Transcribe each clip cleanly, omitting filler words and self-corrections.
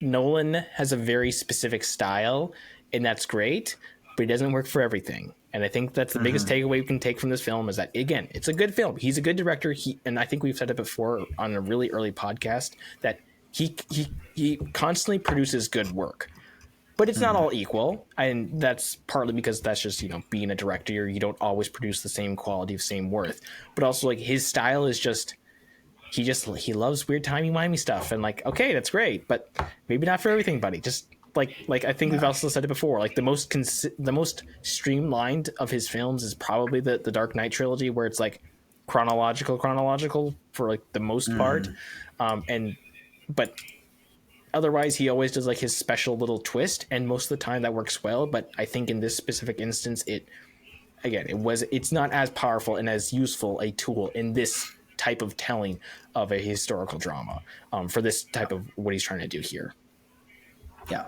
Nolan has a very specific style, and that's great, but it doesn't work for everything. And I think that's the biggest takeaway we can take from this film is that, again, it's a good film. He's a good director. And I think we've said it before on a really early podcast that he constantly produces good work. But it's not all equal, and that's partly because that's just, being a director, you don't always produce the same quality of same worth. But also, like, his style is just he loves weird timey-wimey stuff, and like, okay, that's great, but maybe not for everything, buddy. Just like I think we've also said it before, like the most streamlined of his films is probably the Dark Knight trilogy, where it's like chronological for like the most part, but otherwise he always does like his special little twist, and most of the time that works well. But I think in this specific instance, it's not as powerful and as useful a tool in this type of telling of a historical drama for this type of what he's trying to do here. Yeah,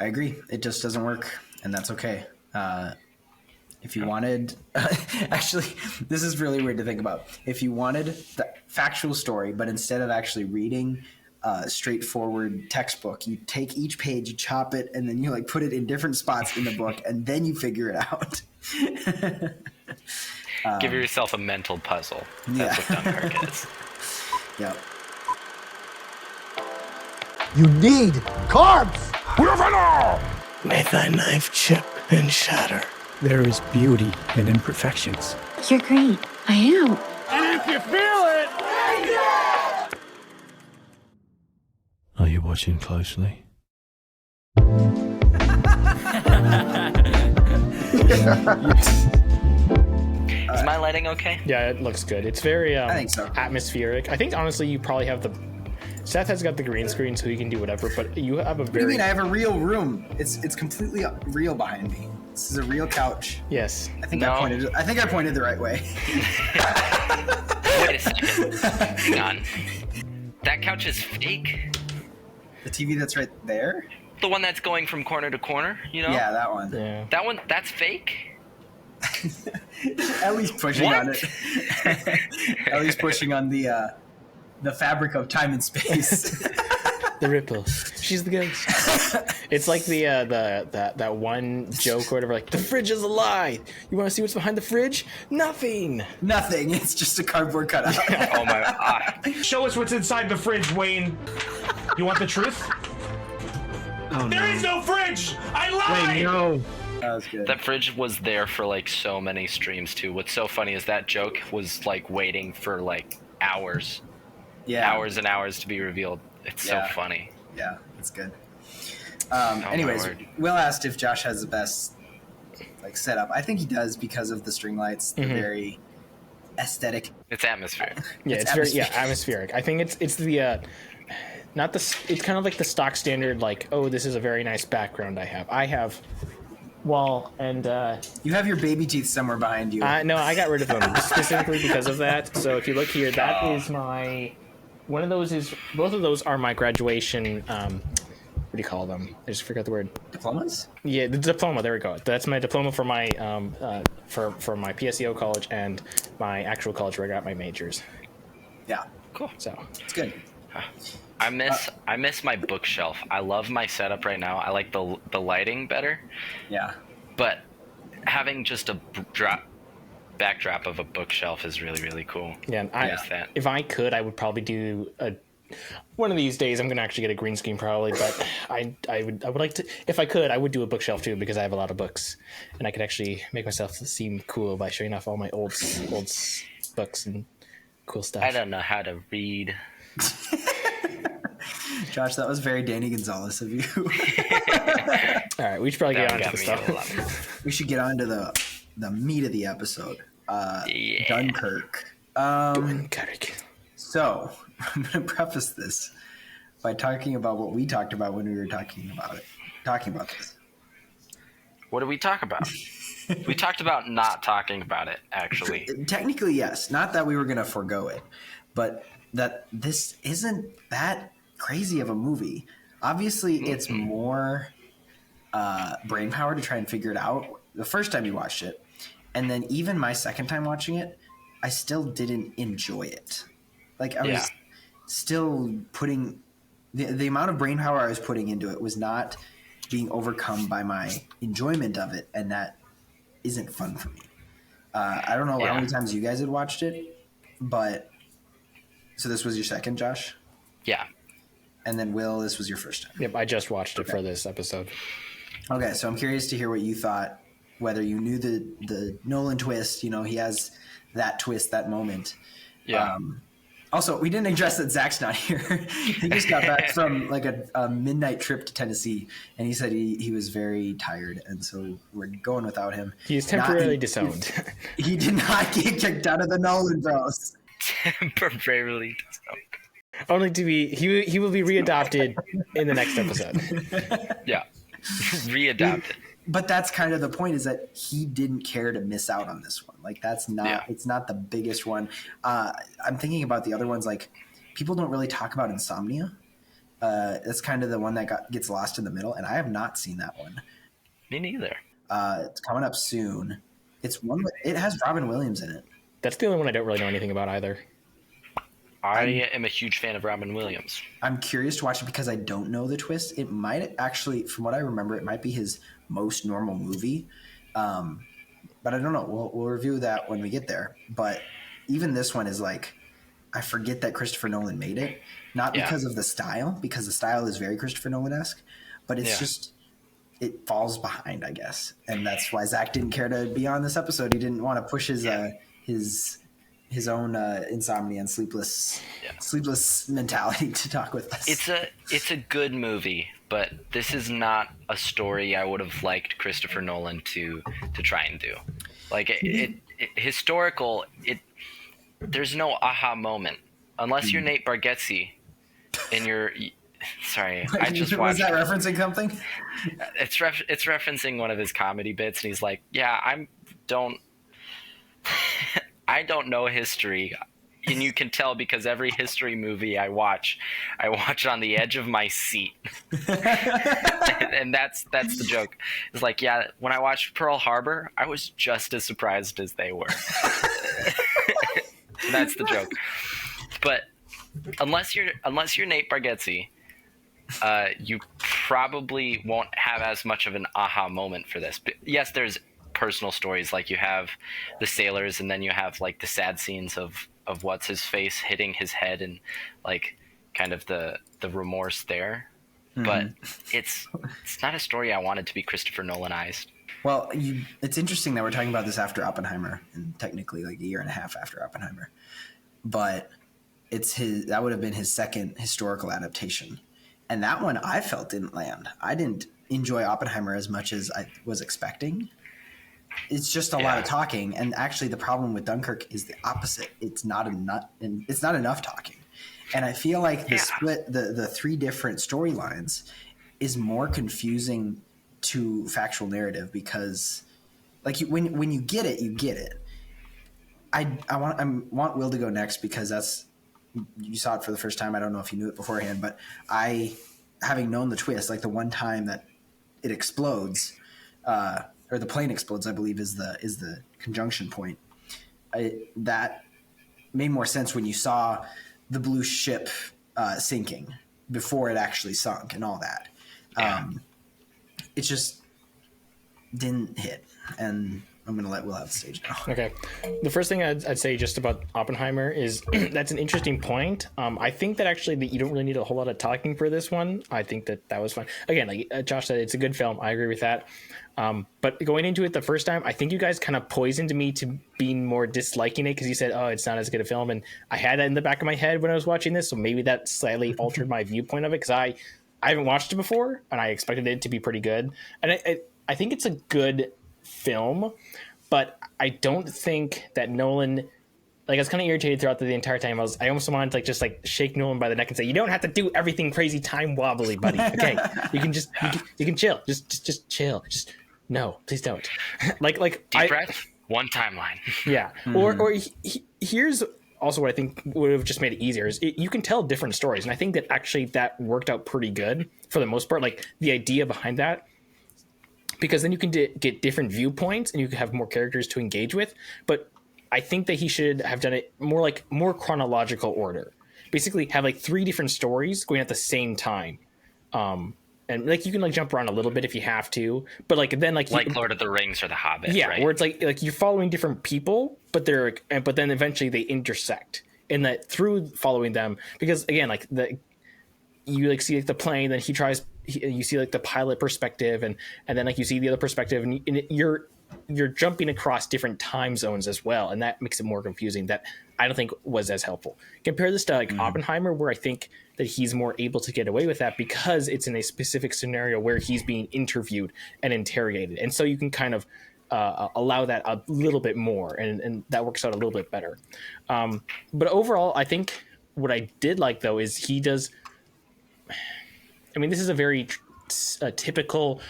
I agree. It just doesn't work, and that's okay. If you wanted, actually, this is really weird to think about. If you wanted the factual story, but instead of actually reading a straightforward textbook, you take each page, you chop it, and then you like put it in different spots in the book, and then you figure it out. Give yourself a mental puzzle. That's what Dunkirk is. Yep. You need carbs! May thy knife chip and shatter. There is beauty in imperfections. You're great. I am. And if you feel it, Are you watching closely? Is my lighting okay? Yeah, it looks good. It's very I think so. atmospheric. I think honestly you probably have Seth has got the green screen, so he can do whatever, but you have a very... What do you mean? I have a real room. It's completely real behind me. This is a real couch. Yes. I think I pointed the right way. Wait a second. Hang on. That couch is fake? The TV that's right there? The one that's going from corner to corner, Yeah, that one. Yeah. That one, that's fake? At least pushing on it. At least pushing on the fabric of time and space. The ripple. She's the ghost. It's like that one joke or whatever, like, the fridge is a lie. You want to see what's behind the fridge? Nothing. Nothing. It's just a cardboard cutout. Oh my... Show us what's inside the fridge, Wayne. You want the truth? Oh, no. There is no fridge! I lied! Wait, no. That was good. That fridge was there for like so many streams too. What's so funny is that joke was like waiting for like hours. Yeah. Hours and hours to be revealed. It's so funny. Yeah, it's good. my Anyways, word. Will asked if Josh has the best like setup. I think he does because of the string lights. They're very aesthetic. It's atmospheric. Yeah, it's very atmospheric. I think it's the not the it's kind of like the stock standard, like, oh, this is a very nice background I have wall, and You have your baby teeth somewhere behind you. no, I got rid of them specifically because of that. So if you look here, that is my both of those are my graduation what do you call them? I just forgot the word. Diplomas? Yeah, the diploma. There we go. That's my diploma for my for my PSEO college and my actual college where I got my majors. Yeah. Cool. So It's good. I miss my bookshelf. I love my setup right now. I like the lighting better, Yeah. but having just a backdrop of a bookshelf is really, really cool. yeah, and I miss that. if I could, I would probably do one of these days. I'm gonna actually get a green screen probably, but I would like to. If I could, I would do a bookshelf too, because I have a lot of books, and I could actually make myself seem cool by showing off all my old books and cool stuff. I don't know how to read. Josh, that was very Danny Gonzalez of you. All right, we should probably get on to Got the me stuff. a lot. We should get on to the meat of the episode. Yeah. Dunkirk. Dunkirk. So, I'm going to preface this by talking about what we talked about when we were talking about this. What did we talk about? We talked about not talking about it, actually. Technically, yes. Not that we were going to forego it, but that this isn't that crazy of a movie. Obviously, it's more brain power to try and figure it out the first time you watched it. And then even my second time watching it, I still didn't enjoy it. Like, I was still putting the amount of brain power I was putting into it was not being overcome by my enjoyment of it, and that isn't fun for me. I don't know how many times you guys had watched it, but so this was your second, Josh? Yeah. And then Will, this was your first time. Yep, I just watched it for this episode. Okay, so I'm curious to hear what you thought, whether you knew the Nolan twist. You know, he has that twist, that moment. Yeah. Also, we didn't address that Zach's not here. He just got back from like a midnight trip to Tennessee, and he said he was very tired, and so we're going without him. He's temporarily disowned. He did not get kicked out of the Nolan Bros. Temporarily disowned. Only to be he will be readopted in the next episode. Yeah. Readopted. But that's kind of the point, is that he didn't care to miss out on this one. Like, that's not, it's not the biggest one. I'm thinking about the other ones. Like, people don't really talk about Insomnia. That's kind of the one that gets lost in the middle. And I have not seen that one. Me neither. It's coming up soon. It's one, it has Robin Williams in it. That's the only one I don't really know anything about either. I am a huge fan of Robin Williams. I'm curious to watch it because I don't know the twist. It might actually, from what I remember, it might be his most normal movie. But I don't know. We'll review that when we get there. But even this one is like, I forget that Christopher Nolan made it. Not because of the style, because the style is very Christopher Nolan-esque. But it's just, it falls behind, I guess. And that's why Zach didn't care to be on this episode. He didn't want to push his own insomnia and sleepless mentality to talk with us. It's a good movie, but this is not a story I would have liked Christopher Nolan to try and do. Like historical, there's no aha moment unless you're Nate Bargatze and you're. Sorry, I just watched. Was that referencing something? It's referencing one of his comedy bits, and he's like, "Yeah, I don't know history." And you can tell because every history movie I watch on the edge of my seat. and that's the joke. It's like, yeah, when I watched Pearl Harbor, I was just as surprised as they were. That's the joke. But unless you're Nate Bargatze, you probably won't have as much of an aha moment for this. But yes, there's personal stories, like you have the sailors, and then you have like the sad scenes of what's his face hitting his head and like kind of the remorse there. But it's not a story I wanted to be Christopher Nolanized. Well, it's interesting that we're talking about this after Oppenheimer, and technically like a year and a half after Oppenheimer. But that would have been his second historical adaptation, and that one I felt didn't land. I didn't enjoy Oppenheimer as much as I was expecting. It's just a lot of talking, and actually the problem with Dunkirk is the opposite. It's not enough talking, and I feel like the split, the three different storylines, is more confusing to factual narrative, because like when you get it, you get it. I want Will to go next because you saw it for the first time. I don't know if you knew it beforehand, but having known the twist, like the one time that it explodes, or the plane explodes, I believe is the conjunction point. That made more sense when you saw the blue ship sinking before it actually sunk and all that. It just didn't hit, and I'm going to let Will have the stage now. Okay. The first thing I'd say just about Oppenheimer is that's an interesting point. I think that actually you don't really need a whole lot of talking for this one. I think that was fun. Again, like Josh said, it's a good film. I agree with that. But going into it the first time, I think you guys kind of poisoned me to being more disliking it because you said, oh, it's not as good a film. And I had that in the back of my head when I was watching this. So maybe that slightly altered my viewpoint of it, because I haven't watched it before and I expected it to be pretty good. And I think it's a good film, but I don't think that Nolan, like, I was kind of irritated throughout the entire time. I almost wanted to just shake Nolan by the neck and say, you don't have to do everything crazy time wobbly, buddy. Okay. You can just, you can chill. Just chill. Just, no, please don't. Deep breath, one timeline. Yeah. Or here's also what I think would have just made it easier is you can tell different stories. And I think that actually that worked out pretty good for the most part. Like the idea behind that, because then you can get different viewpoints and you can have more characters to engage with. But I think that he should have done it more chronological order, basically have like 3 different stories going at the same time. And like you can like jump around a little bit if you have to, but like then like Lord of the Rings or The Hobbit, yeah, right? where it's like you're following different people, but but then eventually they intersect, and that through following them, because again, like you like see like the plane, then you see like the pilot perspective, and then like you see the other perspective, and you're jumping across different time zones as well, and that makes it more confusing. That I don't think was as helpful. Compare this to like Oppenheimer, where I think that he's more able to get away with that because it's in a specific scenario where he's being interviewed and interrogated, and so you can kind of allow that a little bit more, and that works out a little bit better. But overall, I think what I did like though is he does. I mean, this is a very typical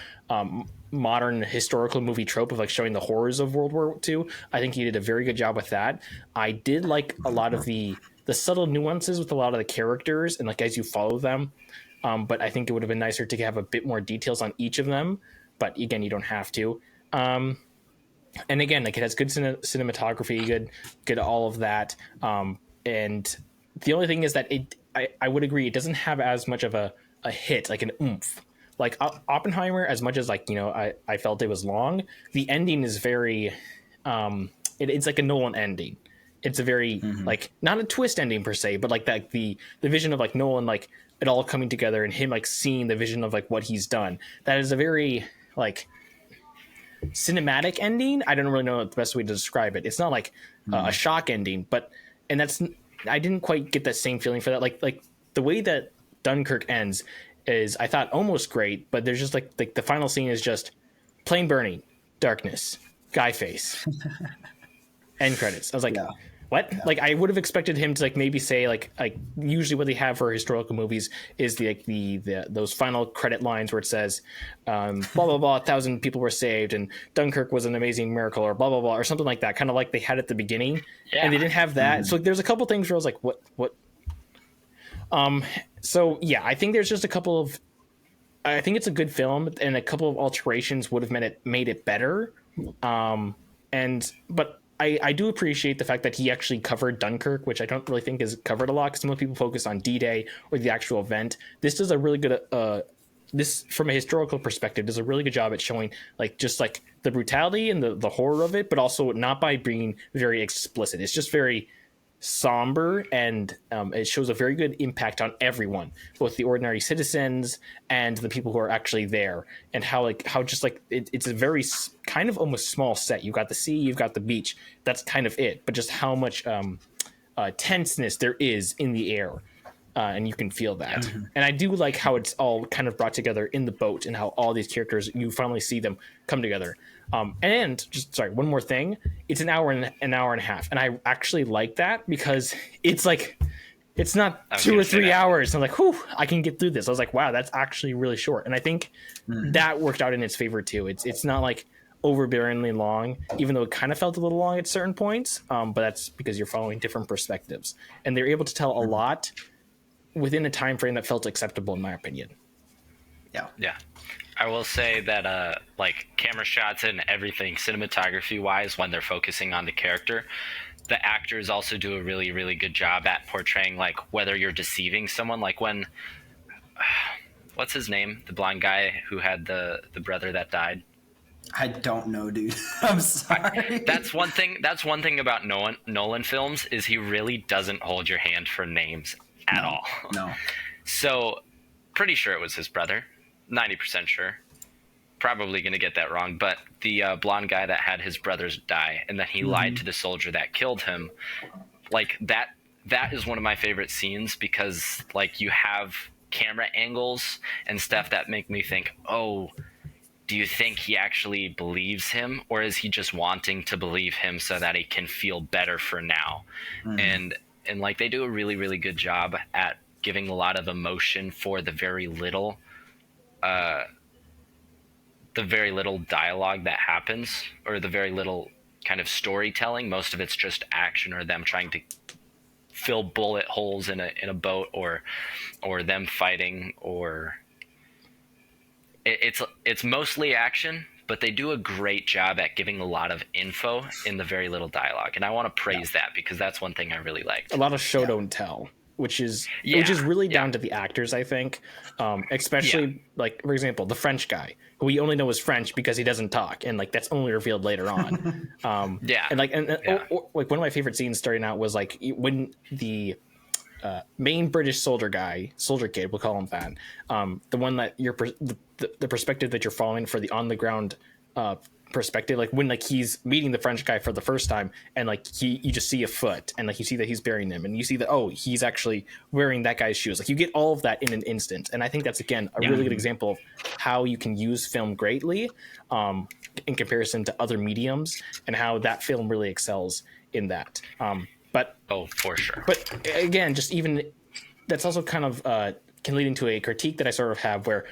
modern historical movie trope of like showing the horrors of World War II. I think he did a very good job with that. I did like a lot of the subtle nuances with a lot of the characters and like as you follow them. But I think it would have been nicer to have a bit more details on each of them. But again, you don't have to. And again, like it has good cinematography, good all of that. And the only thing is that I would agree, it doesn't have as much of a hit, like an oomph. Like Oppenheimer, as much as like, you know, I felt it was long, the ending is very, it's like a Nolan ending. It's a very like not a twist ending per se, but like that the vision of like Nolan, like it all coming together and him like seeing the vision of like what he's done. That is a very like cinematic ending. I don't really know the best way to describe it. It's not like a shock ending, but and that's I didn't quite get that same feeling for that. Like the way that Dunkirk ends is I thought almost great, but there's just like the final scene is just plane burning, darkness, guy face, end credits. I was like, what? Yeah. Like I would have expected him to like maybe say like usually what they have for historical movies is the those final credit lines where it says blah blah blah 1,000 people were saved and Dunkirk was an amazing miracle or blah blah blah or something like that, kind of like they had at the beginning. And they didn't have that. So there's a couple things where I was like, what? So yeah, I think there's just a couple of I think it's a good film and a couple of alterations would have made it better. But I do appreciate the fact that he actually covered Dunkirk, which I don't really think is covered a lot because most people focus on D-Day or the actual event. This does a really good, this from a historical perspective, does a really good job at showing like just like the brutality and the horror of it, but also not by being very explicit. It's just very somber and it shows a very good impact on everyone, both the ordinary citizens and the people who are actually there, and how just like it's a very kind of almost small set. You've got the sea, you've got the beach, that's kind of it, but just how much tenseness there is in the air, and you can feel that. And I do like how it's all kind of brought together in the boat and how all these characters, you finally see them come together. And just sorry, one more thing. It's an hour and a half, and I actually like that because it's like it's not 2 or 3 hours. I'm like, whew, I can get through this. I was like, wow, that's actually really short, and I think that worked out in its favor too. It's not like overbearingly long, even though it kind of felt a little long at certain points. But that's because you're following different perspectives, and they're able to tell a lot within a time frame that felt acceptable, in my opinion. Yeah. I will say that like camera shots and everything cinematography wise, when they're focusing on the character, the actors also do a really, really good job at portraying like whether you're deceiving someone. Like when what's his name? The blonde guy who had the brother that died. I don't know, dude. I'm sorry. That's one thing about Nolan films is he really doesn't hold your hand for names at all. No. So pretty sure it was his brother. 90% sure. Probably going to get that wrong, but the blonde guy that had his brothers die and then he lied to the soldier that killed him, like that is one of my favorite scenes because like you have camera angles and stuff that make me think, oh, do you think he actually believes him or is he just wanting to believe him so that he can feel better for now? And like they do a really, really good job at giving a lot of emotion for the very little dialogue that happens or the very little kind of storytelling. Most of it's just action or them trying to fill bullet holes in a boat or them fighting, or it's mostly action, but they do a great job at giving a lot of info in the very little dialogue, and I want to praise that because that's one thing I really liked. A lot of show don't tell. which is really down to the actors, I think. Especially like, for example, the French guy who we only know is French because he doesn't talk, and like that's only revealed later on. And like like one of my favorite scenes starting out was like when the main British soldier kid, we'll call him that, the one that the perspective that you're following for the on the ground perspective, like when like he's meeting the French guy for the first time, and like you just see a foot, and like you see that he's burying him, and you see that he's actually wearing that guy's shoes. Like you get all of that in an instant, and I think that's again a really good example of how you can use film greatly in comparison to other mediums, and how that film really excels in that. But for sure. But again, just even that's also kind of can lead into a critique that I sort of have, where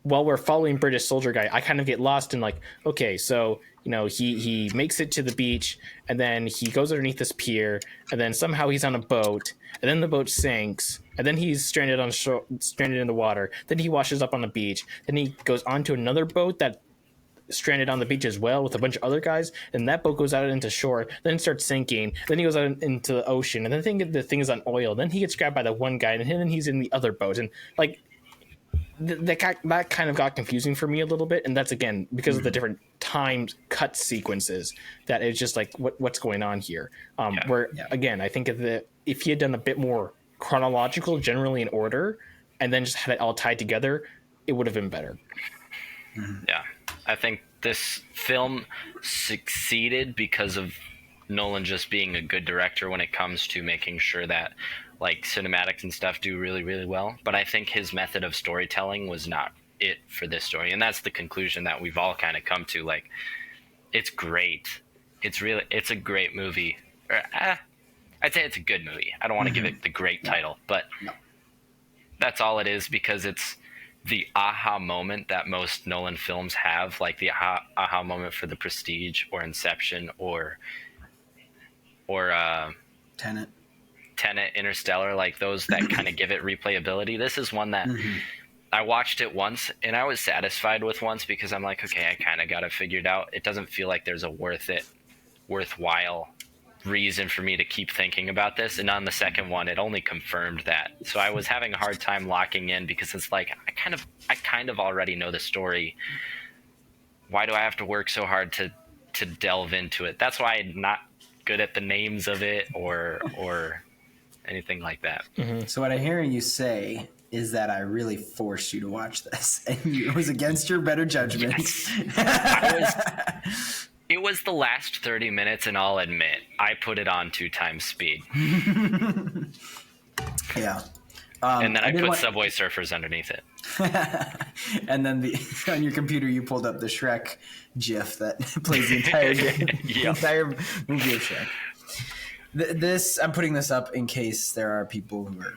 while we're following British soldier guy, I kind of get lost in like, okay, so he makes it to the beach, and then he goes underneath this pier, and then somehow he's on a boat, and then the boat sinks, and then he's stranded on shore, stranded in the water. Then he washes up on the beach. Then he goes onto another boat that stranded on the beach as well with a bunch of other guys, and that boat goes out into shore, then it starts sinking, then he goes out into the ocean, and then the thing is on oil, then he gets grabbed by the one guy, and then he's in the other boat, and like that kind of got confusing for me a little bit, and that's again because of the different timed cut sequences, that it's just like what's going on here. Again, I think if he had done a bit more chronological, generally in order, and then just had it all tied together, it would have been better. Yeah, I think this film succeeded because of Nolan just being a good director when it comes to making sure that like cinematics and stuff do really, really well. But I think his method of storytelling was not it for this story. And that's the conclusion that we've all kind of come to. Like, it's great. It's a great movie. I'd say it's a good movie. I don't want to give it the great title, but that's all it is, because it's the aha moment that most Nolan films have, like the aha moment for The Prestige or Inception or Tenet, Interstellar, like those that kind of give it replayability. This is one that I watched it once and I was satisfied with once, because I'm like, okay, I kind of got it figured out. It doesn't feel like there's a worthwhile reason for me to keep thinking about this. And on the second one, it only confirmed that. So I was having a hard time locking in, because it's like I kind of already know the story. Why do I have to work so hard to delve into it? That's why I'm not good at the names of it or anything like that. So what I'm hearing you say is that I really forced you to watch this, and it was against your better judgment. Yes. It was the last 30 minutes, and I'll admit, I put it on 2x speed. Yeah. And then I put Subway Surfers underneath it. And then on your computer, you pulled up the Shrek GIF that plays the entire game, the entire movie of Shrek. I'm putting this up in case there are people who are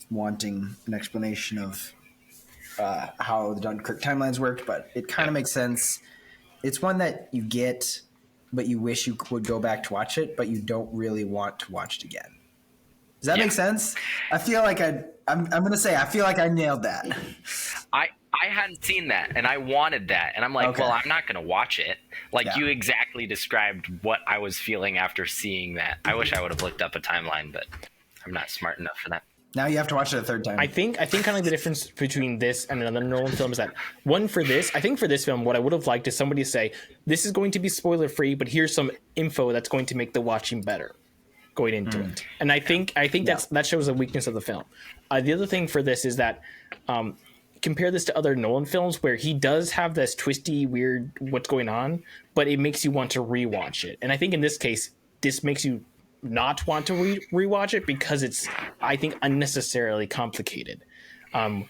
wanting an explanation of how the Dunkirk timelines worked, but it kind of makes sense. It's one that you get, but you wish you would go back to watch it, but you don't really want to watch it again. Does that make sense? I feel like I'm going to say I feel like I nailed that. I hadn't seen that, and I wanted that, and I'm like, well, I'm not going to watch it. Like, you exactly described what I was feeling after seeing that. I wish I would have looked up a timeline, but I'm not smart enough for that. Now you have to watch it a third time. I think kind of like the difference between this and another Nolan film is that for this film, what I would have liked is somebody to say, this is going to be spoiler free, but here's some info that's going to make the watching better going into it. And I think that shows a weakness of the film. The other thing for this is that compare this to other Nolan films where he does have this twisty, weird what's going on, but it makes you want to rewatch it. And I think in this case, this makes you not want to rewatch it because it's, I think, unnecessarily complicated. And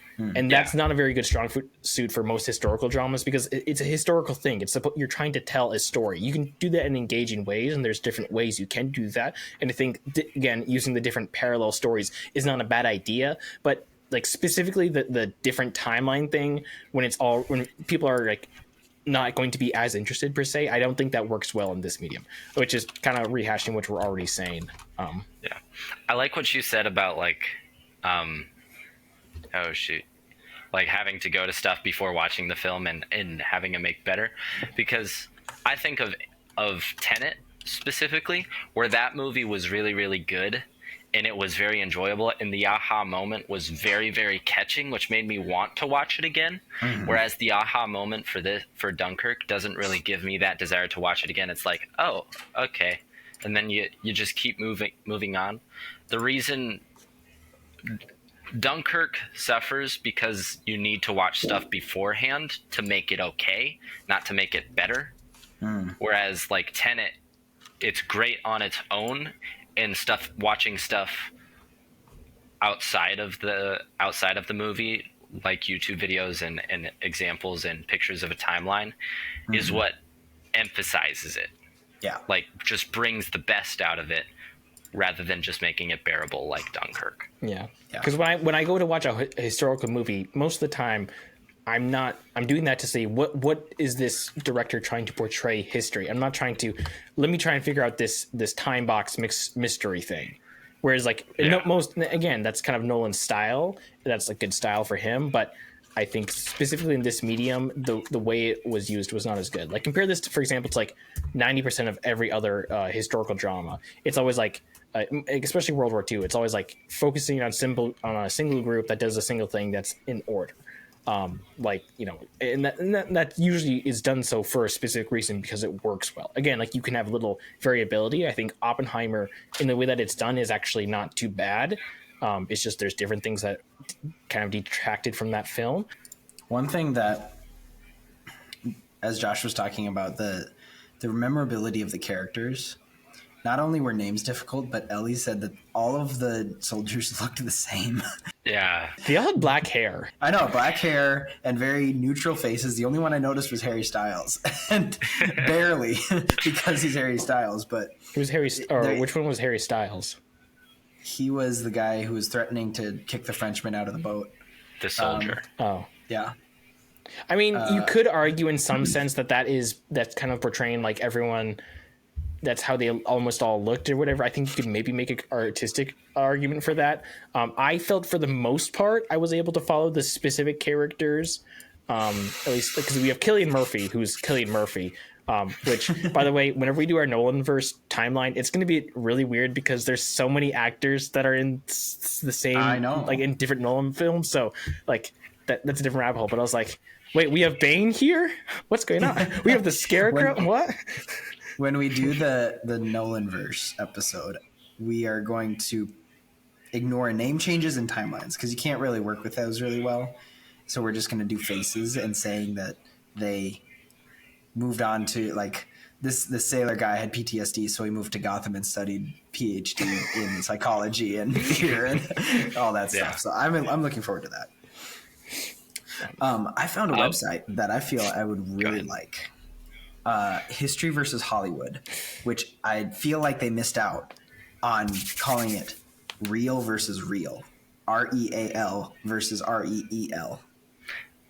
that's not a very good strong suit for most historical dramas, because it's a historical thing. You're trying to tell a story. You can do that in engaging ways, and there's different ways you can do that. And I think, again, using the different parallel stories is not a bad idea, but like specifically the different timeline thing, when people are like not going to be as interested per se, I don't think that works well in this medium, which is kind of rehashing what we're already saying. Yeah, I like what you said about like like having to go to stuff before watching the film and having it make better, because I think of Tenet specifically, where that movie was really, really good, and it was very enjoyable, and the aha moment was very, very catching, which made me want to watch it again. Whereas the aha moment for Dunkirk doesn't really give me that desire to watch it again. It's like, oh, okay, and then you just keep moving on. The reason Dunkirk suffers because you need to watch stuff beforehand to make it okay, not to make it better. Whereas like Tenet, it's great on its own, and watching stuff outside of the movie, like YouTube videos and examples and pictures of a timeline, is what emphasizes it. Yeah. Like just brings the best out of it, rather than just making it bearable like Dunkirk. Yeah. Because when I go to watch a historical movie, most of the time I'm doing that to say what is this director trying to portray history. I'm not trying to let me try and figure out this time box mystery thing. Whereas like that's kind of Nolan's style. That's a good style for him, but I think specifically in this medium, the way it was used was not as good. Like compare this to, for example, to like 90% of every other historical drama. It's always like, especially World War II, it's always like focusing on a single group that does a single thing that's in order. Like, you know, and that usually is done so for a specific reason because it works well. Again, like you can have little variability. I think Oppenheimer, in the way that it's done, is actually not too bad. It's just there's different things that kind of detracted from that film. One thing that, as Josh was talking about, the memorability of the characters, not only were names difficult, but Ellie said that all of the soldiers looked the same. Yeah. They all had black hair. I know, black hair and very neutral faces. The only one I noticed was Harry Styles, and barely because he's Harry Styles. But It was which one was Harry Styles? He was the guy who was threatening to kick the Frenchman out of the boat. The soldier. Yeah. I mean, you could argue in some sense that's kind of portraying like everyone. That's how they almost all looked or whatever. I think you could maybe make an artistic argument for that. I felt for the most part, I was able to follow the specific characters, at least because we have Cillian Murphy, who's Cillian Murphy, which, by the way, whenever we do our Nolanverse timeline, it's going to be really weird because there's so many actors that are in the same, like in different Nolan films. So like that's a different rabbit hole. But I was like, wait, we have Bane here? What's going on? We have the Scarecrow? What? When we do the Nolanverse episode, we are going to ignore name changes and timelines because you can't really work with those really well. So we're just going to do faces and saying that they moved on to, like, this sailor guy had PTSD, so he moved to Gotham and studied PhD in psychology and theater and all that stuff. So I'm looking forward to that. I found a website that I feel I would really like. History versus Hollywood, which I feel like they missed out on calling it real versus real. REAL versus REEL.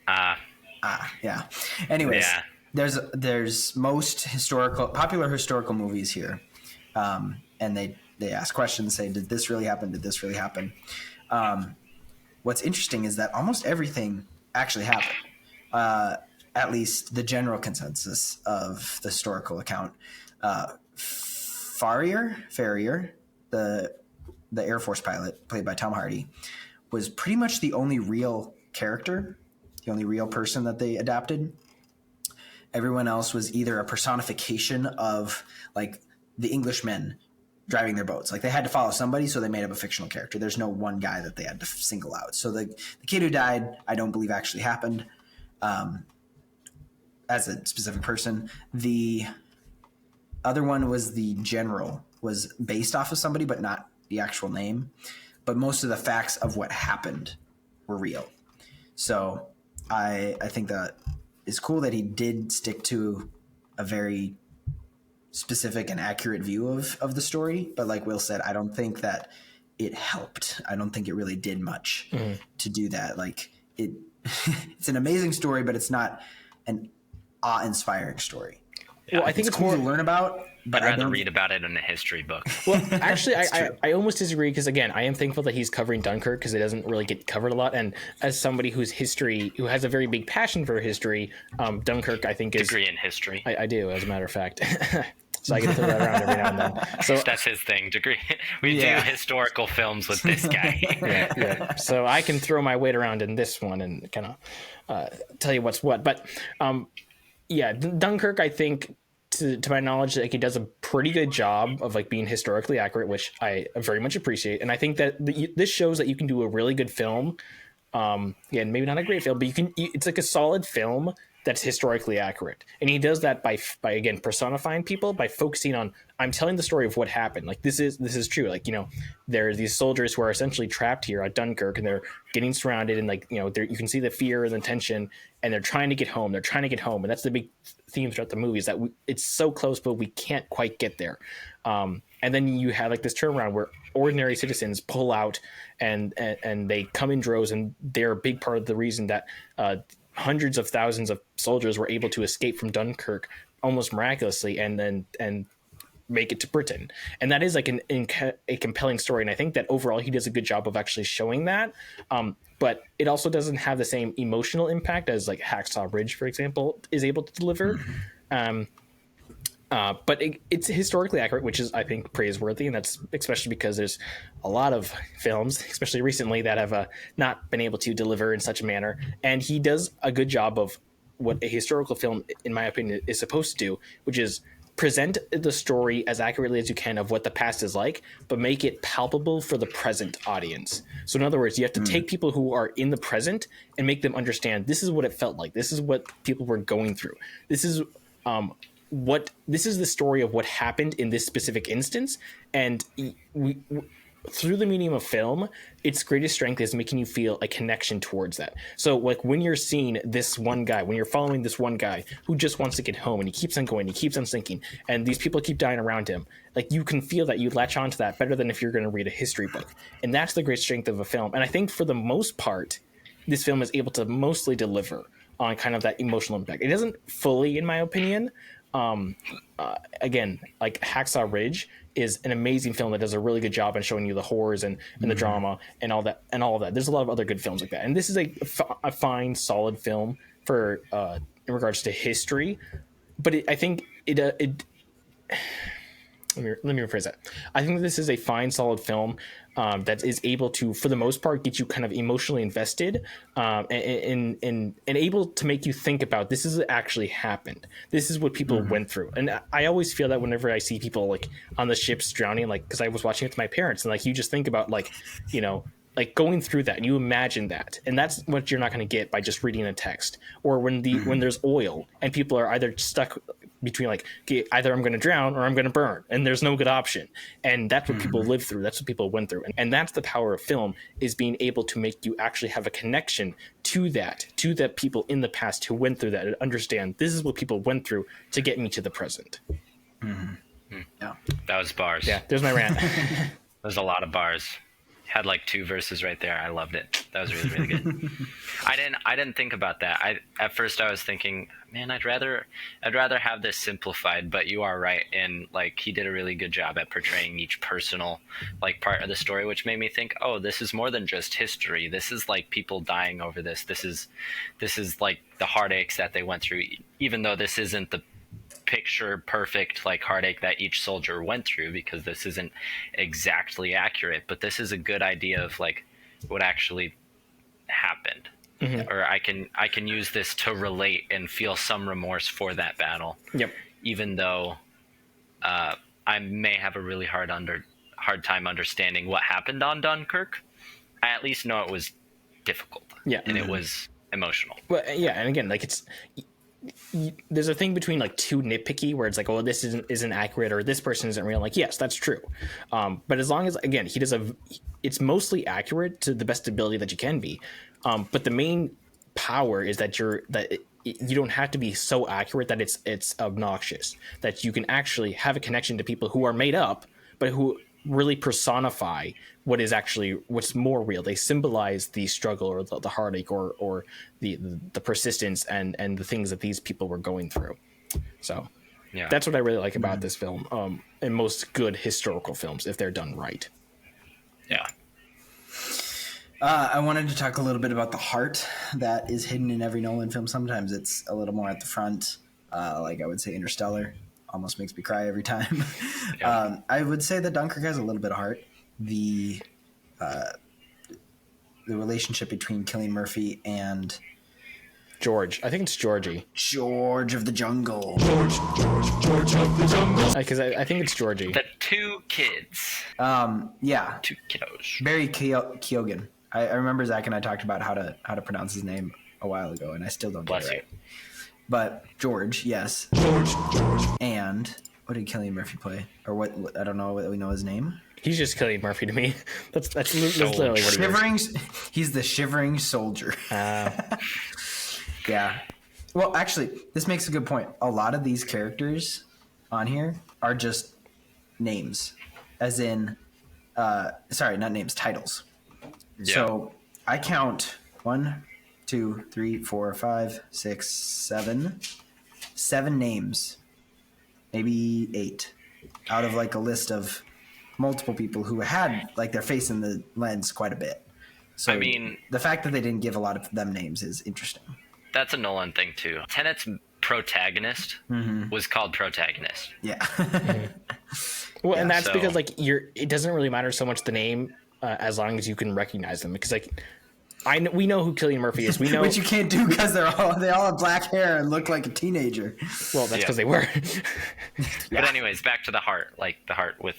Yeah. Anyways, there's most popular historical movies here. And they ask questions, say, did this really happen? Did this really happen? What's interesting is that almost everything actually happened. At least the general consensus of the historical account. Farrier, the Air Force pilot played by Tom Hardy, was pretty much the only real character, the only real person that they adapted. Everyone else was either a personification of like the Englishmen driving their boats. Like they had to follow somebody, so they made up a fictional character. There's no one guy that they had to single out. So the kid who died, I don't believe actually happened. As a specific person. The other one was the general, was based off of somebody, but not the actual name. But most of the facts of what happened were real. So I think that it's cool that he did stick to a very specific and accurate view of the story. But like Will said, I don't think that it helped. I don't think it really did much to do that. Like it's an amazing story, but it's not an awe-inspiring story. Well, I think it's cool to learn about, but I'd rather read about it in a history book. Well, actually, I almost disagree because, again, I am thankful that he's covering Dunkirk because it doesn't really get covered a lot. And as somebody who has a very big passion for history, Dunkirk, I think, is... Degree in history. I do, as a matter of fact. so I can throw that around every now and then. So That's his thing. We do historical films with this guy. yeah. So I can throw my weight around in this one and kind of tell you what's what. But Dunkirk, I think, to my knowledge, like, he does a pretty good job of like being historically accurate, which I very much appreciate. And I think that this shows that you can do a really good film. Again, maybe not a great film, but it's like a solid film that's historically accurate. And he does that by again personifying people, by focusing on, I'm telling the story of what happened. Like, this is true. Like, there are these soldiers who are essentially trapped here at Dunkirk, and they're getting surrounded, and like, you can see the fear and the tension, and they're trying to get home. And that's the big theme throughout the movie, is that it's so close, but we can't quite get there. And then you have like this turnaround where ordinary citizens pull out and they come in droves, and they're a big part of the reason that hundreds of thousands of soldiers were able to escape from Dunkirk almost miraculously and make it to Britain. And that is like a compelling story. And I think that overall he does a good job of actually showing that. But it also doesn't have the same emotional impact as like Hacksaw Ridge, for example, is able to deliver. But it's historically accurate, which is, I think, praiseworthy, and that's especially because there's a lot of films, especially recently, that have not been able to deliver in such a manner. And he does a good job of what a historical film, in my opinion, is supposed to do, which is present the story as accurately as you can of what the past is like, but make it palpable for the present audience. So in other words, you have to take people who are in the present and make them understand, this is what it felt like. This is what people were going through. This is the story of what happened in this specific instance. And we through the medium of film, its greatest strength is making you feel a connection towards that. So like when you're seeing this one guy, when you're following this one guy who just wants to get home, and he keeps on going, he keeps on sinking, and these people keep dying around him, like you can feel that, you latch onto that better than if you're going to read a history book. And that's the great strength of a film. And I think for the most part, this film is able to mostly deliver on kind of that emotional impact. It doesn't fully, in my opinion. Again, like Hacksaw Ridge is an amazing film that does a really good job in showing you the horrors and the drama and all that. There's a lot of other good films like that, and this is a fine, solid film for in regards to history. But I think it let me rephrase that. I think this is a fine, solid film that is able to, for the most part, get you kind of emotionally invested and able to make you think about, this is what actually happened. This is what people went through. And I always feel that whenever I see people like on the ships drowning, like, because I was watching it with my parents, and like you just think about like, like going through that, and you imagine that, and that's what you're not going to get by just reading a text. Or when there's oil and people are either stuck between like, okay, either I'm going to drown or I'm going to burn, and there's no good option. And that's what people live through. That's what people went through. And that's the power of film, is being able to make you actually have a connection to the people in the past who went through that, and understand, this is what people went through to get me to the present. Yeah. That was bars. Yeah, there's my rant. There's a lot of bars. Had like 2 verses right there. I loved it. That was really, really good. I didn't think about that. At first I was thinking, man, I'd rather have this simplified, but you are right. And like, he did a really good job at portraying each personal like part of the story, which made me think, oh, this is more than just history. This is like people dying over this. This is like the heartaches that they went through, even though this isn't the picture perfect like heartache that each soldier went through, because this isn't exactly accurate, but this is a good idea of like what actually happened. Or I can use this to relate and feel some remorse for that battle. Yep. Even though I may have a really hard time understanding what happened on Dunkirk, I at least know it was difficult. Yeah. And it was emotional. Well, yeah, and again, like there's a thing between like too nitpicky, where it's like, oh, this isn't accurate, or this person isn't real. Like, yes, that's true. But as long as, again, it's mostly accurate to the best ability that you can be. But the main power is that you don't have to be so accurate that it's obnoxious, that you can actually have a connection to people who are made up, but who really personify what's more real. They symbolize the struggle, or the heartache, or the persistence and the things that these people were going through. So yeah, that's what I really like about this film, and most good historical films, if they're done right. Yeah. I wanted to talk a little bit about the heart that is hidden in every Nolan film. Sometimes it's a little more at the front, like I would say Interstellar. almost makes me cry every time. Yeah. I would say that Dunkirk has a little bit of heart. The relationship between Cillian Murphy and George. I think it's Georgie. George of the Jungle. George of the jungle. Because I think it's Georgie. The two kids. Yeah, Two kiddos. Barry Keoghan. I remember Zach and I talked about how to pronounce his name a while ago, and I still don't get Bless it you. right. But George, yes. George. And what did Cillian Murphy play? Or what? I don't know what we know his name. He's just Cillian Murphy to me. That's literally what he is. Shivering. He's the shivering soldier. Yeah. Well, actually, this makes a good point. A lot of these characters on here are just names, as in, sorry, not names, titles. Yeah. So I count 1, 2, 3, 4, 5, 6, 7 names, maybe 8, out of like a list of multiple people who had like their face in the lens quite a bit. So I mean, the fact that they didn't give a lot of them names is interesting. that's a Nolan thing too. Tenet's protagonist was called protagonist. Yeah. Well, and that's so- because like it doesn't really matter so much the name as long as you can recognize them. Because like we know who Cillian Murphy is. We know. Which you can't do because they all have black hair and look like a teenager. Well, that's Yeah. because they were. But anyways, back to the heart, with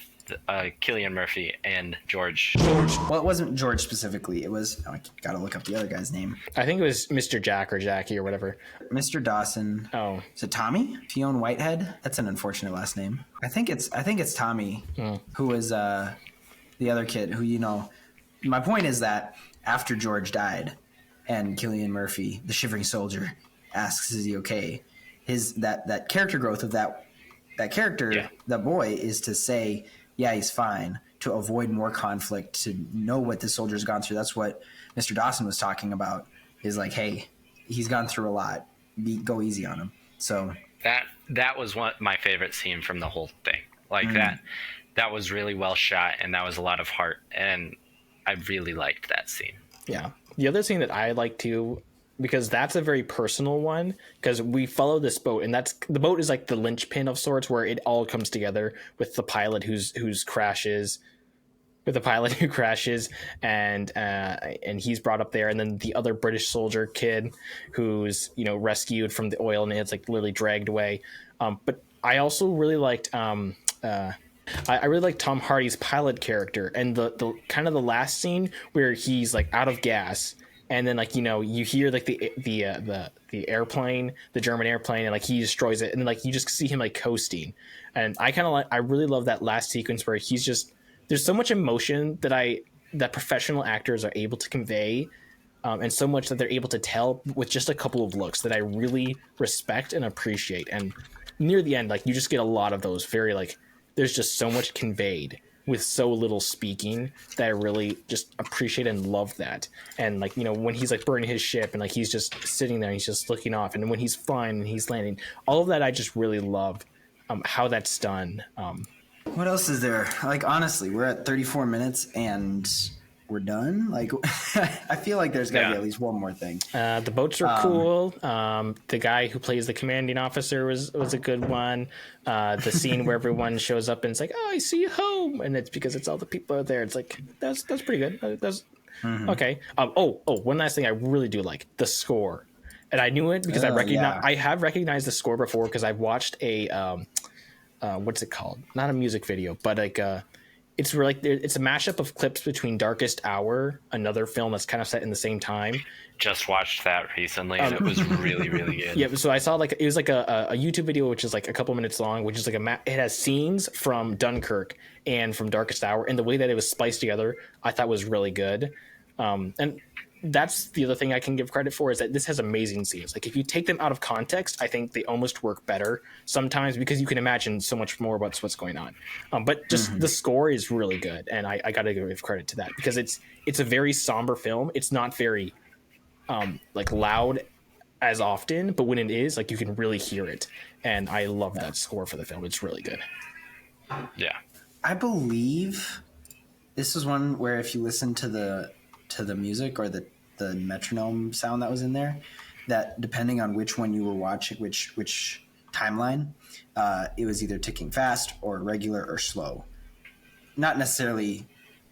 Cillian Murphy and George. Well, it wasn't George specifically. It was. I gotta look up the other guy's name. I think it was Mr. Jack or Jackie or whatever. Mr. Dawson. Oh, Is it Tommy? Fionn Whitehead? That's an unfortunate last name. I think it's Tommy, who was the other kid who, you know. My point is that after George died and Cillian Murphy, the shivering soldier, asks, is he okay? That character growth of that character, Yeah. that boy, is to say, yeah, he's fine, to avoid more conflict, to know what the soldier's gone through. That's what Mr. Dawson was talking about, is like, hey, he's gone through a lot. Go easy on him. So That was my favorite scene from the whole thing. Like that was really well shot, and that was a lot of heart, and I really liked that scene. yeah. The other thing that I like too, because that's a very personal one, because we follow this boat, and the boat is like the linchpin of sorts, where it all comes together with the pilot who crashes, and he's brought up there, and then the other British soldier kid who's rescued from the oil and it's like literally dragged away. But I also really liked I really like Tom Hardy's pilot character, and the kind of the last scene where he's like out of gas, and then like you hear like the airplane, the German airplane, and like he destroys it, and then like you just see him like coasting, and I really love that last sequence where he's just, there's so much emotion that professional actors are able to convey, and so much that they're able to tell with just a couple of looks that I really respect and appreciate. And near the end, like you just get a lot of those very like, there's just so much conveyed with so little speaking that I really just appreciate and love that. And like, when he's like burning his ship and like he's just sitting there and he's just looking off, and when he's flying and he's landing, all of that I just really love how that's done. what else is there? Like, honestly, we're at 34 minutes and we're done. Like, I feel like there's got to be at least one more thing. The boats are cool. The guy who plays the commanding officer was a good one. The scene where everyone shows up and it's like, oh, I see you home, and it's because it's all the people are there. It's like that's pretty good. That's okay. One last thing I really do like, the score, and I knew it because I have recognized the score before because I've watched a what's it called? Not a music video, but like it's a mashup of clips between Darkest Hour, another film that's kind of set in the same time. Just watched that recently, and it was really, really good. Yeah, so I saw it was like a YouTube video which is like a couple minutes long, which is like it has scenes from Dunkirk and from Darkest Hour, and the way that it was spliced together, I thought was really good. And that's the other thing I can give credit for, is that this has amazing scenes. Like if you take them out of context, I think they almost work better sometimes because you can imagine so much more about what's going on. But just the score is really good, and I got to give credit to that because it's a very somber film. It's not very like loud as often, but when it is, like you can really hear it, and I love that score for the film. It's really good. Yeah. I believe this is one where if you listen to the music or the metronome sound that was in there, that depending on which one you were watching, which timeline, it was either ticking fast or regular or slow. Not necessarily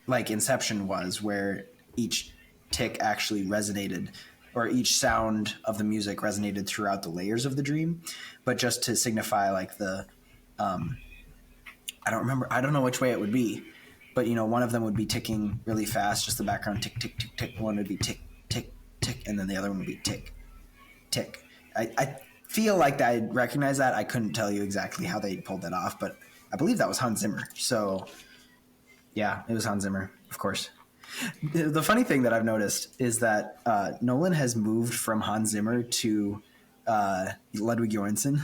like Inception was, where each tick actually resonated, or each sound of the music resonated throughout the layers of the dream, but just to signify like the I don't know which way it would be, but one of them would be ticking really fast, just the background tick tick tick tick. One would be tick tick tick, and then the other one would be tick tick. I feel like I recognize that. I couldn't tell you exactly how they pulled that off, but I believe that was Hans Zimmer. So yeah, it was Hans Zimmer, of course. The funny thing that I've noticed is that Nolan has moved from Hans Zimmer to Ludwig Göransson.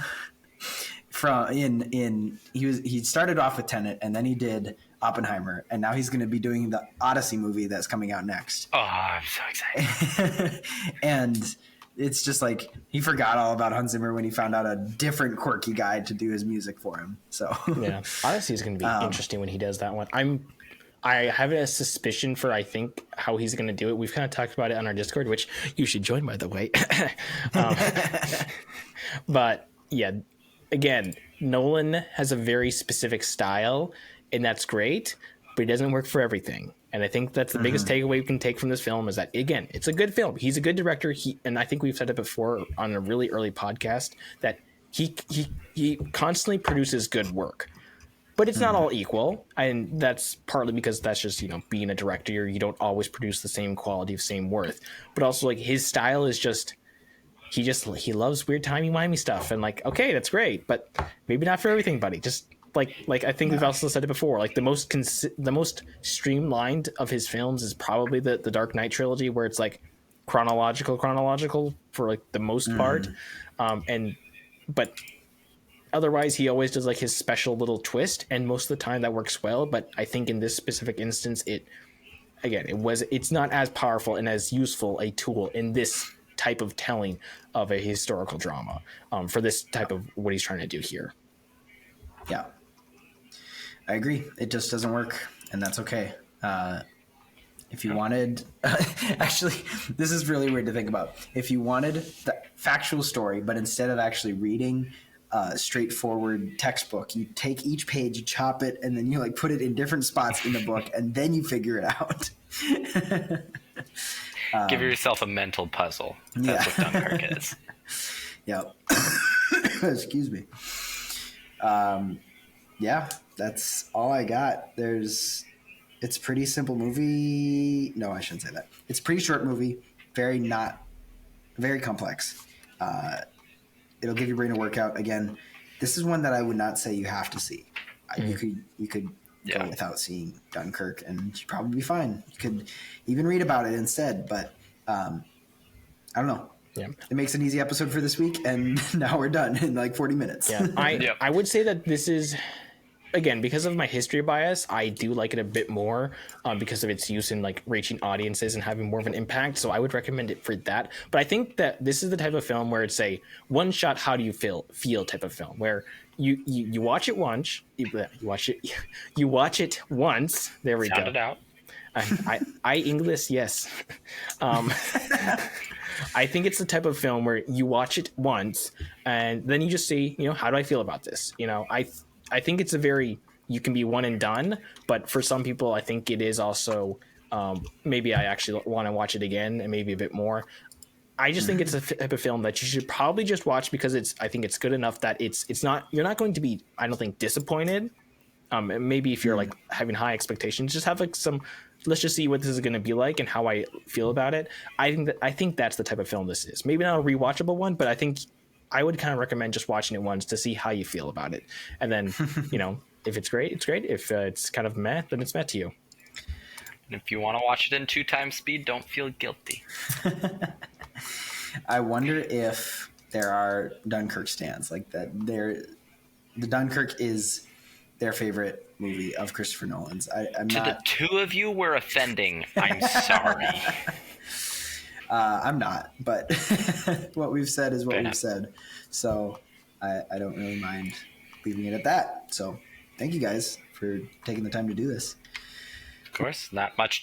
He started off with Tenet, and then he did Oppenheimer, and now he's going to be doing the Odyssey movie that's coming out next. Oh, I'm so excited! And it's just like he forgot all about Hans Zimmer when he found out a different quirky guy to do his music for him. So yeah, Odyssey is going to be interesting when he does that one. I have a suspicion for, I think, how he's going to do it. We've kind of talked about it on our Discord, which you should join, by the way. But yeah, again, Nolan has a very specific style, and that's great, but he doesn't work for everything. And I think that's the biggest takeaway we can take from this film is that, again, it's a good film. He's a good director. And I think we've said it before on a really early podcast that he constantly produces good work. But it's not all equal, and that's partly because that's just being a director. You don't always produce the same quality of same worth. But also, like, his style is just he loves weird timey-wimey stuff, and like, okay, that's great, but maybe not for everything, buddy. Just like I think we've also said it before. Like the most streamlined of his films is probably the Dark Knight trilogy, where it's like chronological for like the most part, but. Otherwise, he always does like his special little twist, and most of the time that works well. But I think in this specific instance, it's not as powerful and as useful a tool in this type of telling of a historical drama for this type of what he's trying to do here. Yeah, I agree. It just doesn't work, and that's okay. If you wanted, actually, this is really weird to think about. If you wanted the factual story, but instead of actually reading straightforward textbook, you take each page, you chop it, and then you like put it in different spots in the book, and then you figure it out. Give yourself a mental puzzle. That's what Dunkirk is. Yeah. Excuse me. Yeah, that's all I got. It's a pretty simple movie. No, I shouldn't say that. It's a pretty short movie. Very complex. It'll give your brain a workout. Again, this is one that I would not say you have to see. You could go without seeing Dunkirk, and you'd probably be fine. You could even read about it instead. But I don't know. Yeah. It makes an easy episode for this week, and now we're done in like 40 minutes. Yeah, I would say that this is. Again, because of my history bias, I do like it a bit more because of its use in like reaching audiences and having more of an impact. So I would recommend it for that. But I think that this is the type of film where it's a one shot, how do you feel type of film where you watch it once, you watch it once. There we Sound go. It out. I English, yes. I think it's the type of film where you watch it once and then you just see, how do I feel about this? I think it's you can be one and done, but for some people, I think it is also maybe I actually want to watch it again and maybe a bit more. I just think it's a type of film that you should probably just watch because I think it's good enough that you're not going to be, I don't think, disappointed. Maybe if you're like having high expectations, just have like let's just see what this is going to be like and how I feel about it. I think that's the type of film this is. Maybe not a rewatchable one, but I think I would kind of recommend just watching it once to see how you feel about it. And then, if it's great, it's great. If it's kind of meh, then it's meh to you. And if you want to watch it in 2x speed, don't feel guilty. I wonder if there are Dunkirk stans like that. The Dunkirk is their favorite movie of Christopher Nolan's. The two of you were offending. I'm sorry. I'm not, but what we've said is what we've said. So I don't really mind leaving it at that. So thank you guys for taking the time to do this. Of course, not much